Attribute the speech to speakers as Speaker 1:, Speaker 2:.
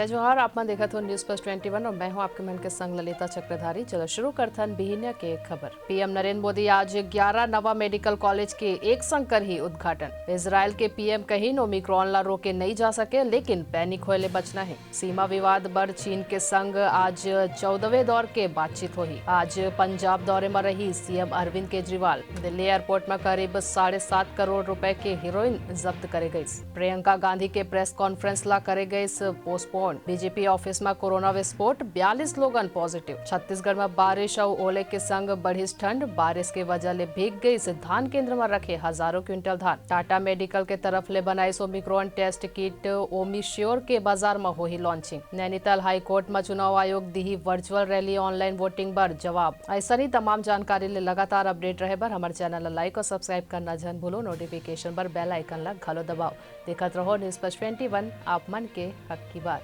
Speaker 1: जय जोहार। आप मन देखत हो न्यूज प्लस 21 और मैं हूं आपके मन के संग ललिता चक्रधारी। चलो शुरू करथन बिहिनिया के खबर। पीएम नरेंद्र मोदी आज 11 नवा मेडिकल कॉलेज के एक संग कर ही उद्घाटन। इजराइल के पीएम कहीं ओमिक्रॉन ला रोके नहीं जा सके, लेकिन पैनिक होए ले बचना है। सीमा विवाद बढ़ चीन के संग आज 14वें दौर के बातचीत हुई। आज पंजाब दौरे में रही सीएम अरविंद केजरीवाल। दिल्ली एयरपोर्ट में करीब 7.5 करोड़ रुपए के हेरोइन जब्त करे गई। प्रियंका गांधी के प्रेस कॉन्फ्रेंस ला करे गए पोस्टपोन। बीजेपी ऑफिस में कोरोना विस्फोट, 42 लोगन पॉजिटिव। छत्तीसगढ़ में बारिश और ओले के संग बढ़ी ठंड। बारिश के वजह ले भीग गई धान केंद्र में रखे हजारों क्विंटल धान। टाटा मेडिकल के तरफ ले बनाई ओमिक्रॉन टेस्ट किट ओमिश्योर के बाजार में हो ही लॉन्चिंग। नैनीताल हाई कोर्ट में चुनाव आयोग the virtual rally online voting पर जवाब। ऐसा ही तमाम जानकारी ले लगातार अपडेट रहे बर हमारे चैनल लाइक और सब्सक्राइब करना जन भूलो। नोटिफिकेशन पर बेल आइकन ला घलो दबाओ। देखत रहो न्यूज प्लस 21, आप मन के हक की बात।